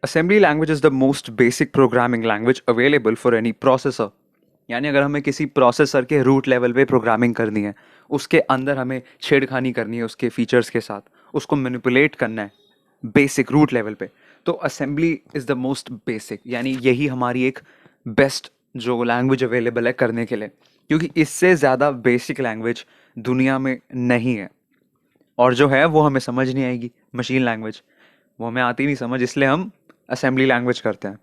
Assembly language is the most basic programming language available for any processor. यानी अगर हमें किसी प्रोसेसर के रूट लेवल पे प्रोग्रामिंग करनी है, उसके अंदर हमें छेड़खानी करनी है उसके फीचर्स के साथ, उसको मैनिपुलेट करना है बेसिक रूट लेवल पे, तो assembly is the most basic, यानी यही हमारी एक बेस्ट जो लैंग्वेज अवेलेबल है करने के लिए, क्योंकि इससे ज़्यादा बेसिक लैंग्वेज दुनिया में नहीं है। और जो है वो हमें समझ नहीं आएगी, मशीन लैंग्वेज वो हमें आती नहीं समझ, इसलिए हम असेंबली लैंग्वेज करते हैं।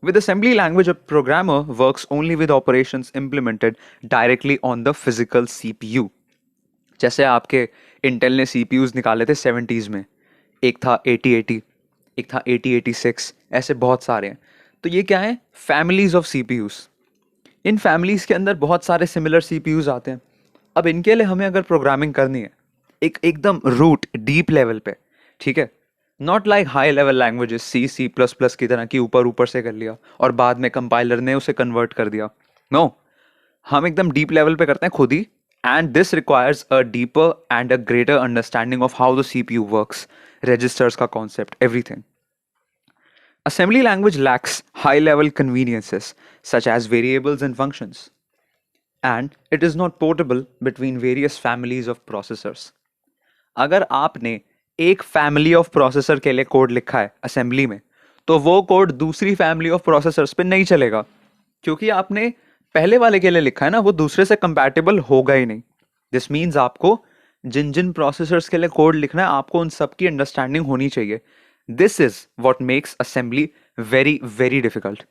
With assembly language, a programmer works only with operations implemented directly on the physical CPU. जैसे आपके इंटेल ने CPUs निकाले थे 70s में, एक था 8080, एक था 8086, ऐसे बहुत सारे हैं। तो ये क्या है? Families of CPUs। In families के अंदर बहुत सारे सिमिलर CPUs आते हैं। अब इनके लिए हमें अगर प्रोग्रामिंग करनी है एक एकदम रूट डीप लेवल पे, ठीक है, not like high level languages C++ की तरह की ऊपर ऊपर से कर लिया और बाद में कंपाइलर ने उसे कन्वर्ट कर दिया। नो, हम एकदम डीप लेवल पे करते हैं खुद ही, and this requires a deeper and a greater understanding of how the CPU works, registers का concept, everything. Assembly language lacks high level conveniences such as variables and functions, and it is not portable between various families of processors. अगर आपने एक family of processor के लिए code लिखा है assembly में, तो वो कोड दूसरी फैमिली ऑफ प्रोसेसर्स पे नहीं चलेगा, क्योंकि आपने पहले वाले के लिए लिखा है ना, वो दूसरे से कंपैटिबल होगा ही नहीं। दिस मीन्स आपको जिन जिन प्रोसेसर्स के लिए कोड लिखना है, आपको उन सब की अंडरस्टैंडिंग होनी चाहिए। This is what makes assembly very very difficult.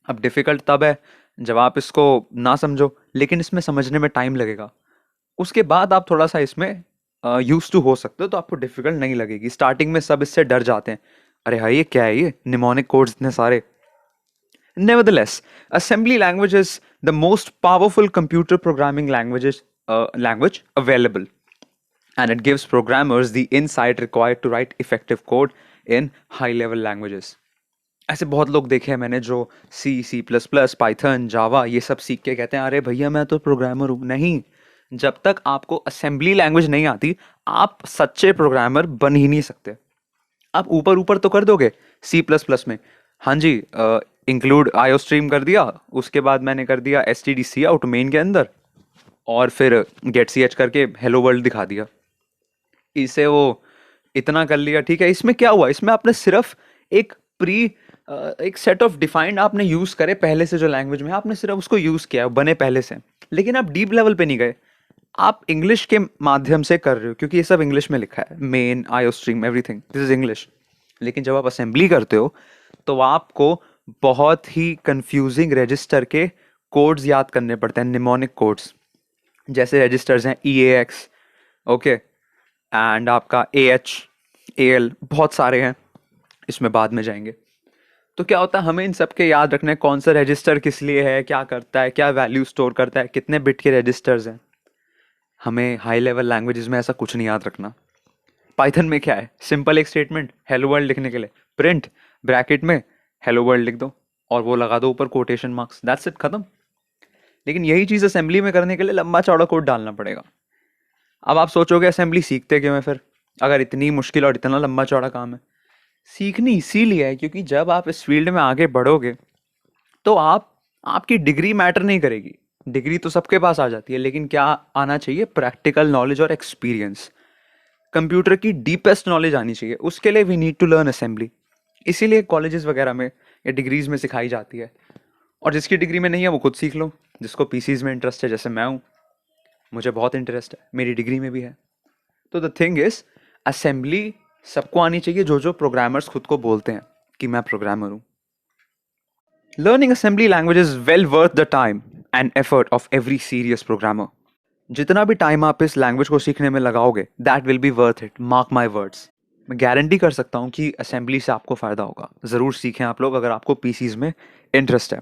अब डिफिकल्ट तब है जब आप इसको ना समझो, लेकिन इसमें समझने में टाइम लगेगा। उसके बाद आप थोड़ा सा इसमें यूज टू हो सकते हो, तो आपको डिफिकल्ट नहीं लगेगी। स्टार्टिंग में सब इससे डर जाते हैं, अरे हाँ ये क्या है, ये निमोनिक कोड्स इतने सारे। Nevertheless, assembly language is the most powerful computer programming language available, and it gives programmers the insight required to write effective code in high level languages. ऐसे बहुत लोग देखे हैं मैंने जो C++, पाइथन, जावा ये सब सीख के कहते हैं अरे भैया मैं तो प्रोग्रामर हूँ। नहीं, जब तक आपको असेंबली लैंग्वेज नहीं आती, आप सच्चे प्रोग्रामर बन ही नहीं सकते। आप ऊपर ऊपर तो कर दोगे C++ में, हाँ जी, इंक्लूड आईओ स्ट्रीम कर दिया, उसके बाद मैंने कर दिया stdc आउट मेन के अंदर, और फिर गेट सी एच करके हेलो वर्ल्ड दिखा दिया। इसे वो इतना कर लिया, ठीक है। इसमें क्या हुआ? इसमें आपने सिर्फ एक प्री एक सेट ऑफ डिफाइंड आपने यूज करे पहले से, जो लैंग्वेज में आपने सिर्फ उसको यूज किया, बने पहले से, लेकिन आप डीप लेवल पे नहीं गए। आप इंग्लिश के माध्यम से कर रहे हो, क्योंकि ये सब इंग्लिश में लिखा है, main, IO stream, everything this is English. लेकिन जब आप असेंबली करते हो तो आपको बहुत ही कंफ्यूजिंग रजिस्टर के कोड्स याद करने पड़ते हैं, निमोनिक कोड्स। जैसे रजिस्टर्स हैं EAX, ओके, एंड आपका AH, AL, बहुत सारे हैं, इसमें बाद में जाएंगे। तो क्या होता है, हमें इन सब के याद रखना है, कौन सा रजिस्टर किस लिए है, क्या करता है, क्या वैल्यू स्टोर करता है, कितने बिट के रजिस्टर्स हैं। हमें हाई लेवल लैंग्वेजेस में ऐसा कुछ नहीं याद रखना। पाइथन में क्या है, सिंपल एक स्टेटमेंट, हेलो वर्ल्ड लिखने के लिए प्रिंट ब्रैकेट में हेलो वर्ल्ड लिख दो और वो लगा दो ऊपर कोटेशन मार्क्स, दैट्स इट, खत्म। लेकिन यही चीज़ असेंबली में करने के लिए लंबा चौड़ा कोड डालना पड़ेगा। अब आप सोचोगे असेंबली सीखते क्यों है फिर, अगर इतनी मुश्किल और इतना लंबा चौड़ा काम है? सीखनी इसीलिए है क्योंकि जब आप इस फील्ड में आगे बढ़ोगे तो आपकी डिग्री मैटर नहीं करेगी। डिग्री तो सबके पास आ जाती है, लेकिन क्या आना चाहिए? प्रैक्टिकल नॉलेज और एक्सपीरियंस। कंप्यूटर की डीपेस्ट नॉलेज आनी चाहिए, उसके लिए we need to learn assembly. इसीलिए कॉलेजेस वगैरह में या डिग्रीज में सिखाई जाती है। और जिसकी डिग्री में नहीं है वो खुद सीख लो। जिसको पीसीज में इंटरेस्ट है, जैसे मैं हूँ, मुझे बहुत इंटरेस्ट है, मेरी डिग्री में भी है। तो द थिंग इज, असेंबली सबको आनी चाहिए, जो जो प्रोग्रामर्स खुद को बोलते हैं कि मैं प्रोग्रामर हूँ। Learning assembly language is well worth the time and effort of every serious programmer. जितना भी टाइम आप इस लैंग्वेज को सीखने में लगाओगे, that will be worth it, mark my words. मैं गारंटी कर सकता हूँ कि असेंबली से आपको फ़ायदा होगा। ज़रूर सीखें आप लोग, अगर आपको पीसीज में इंटरेस्ट है।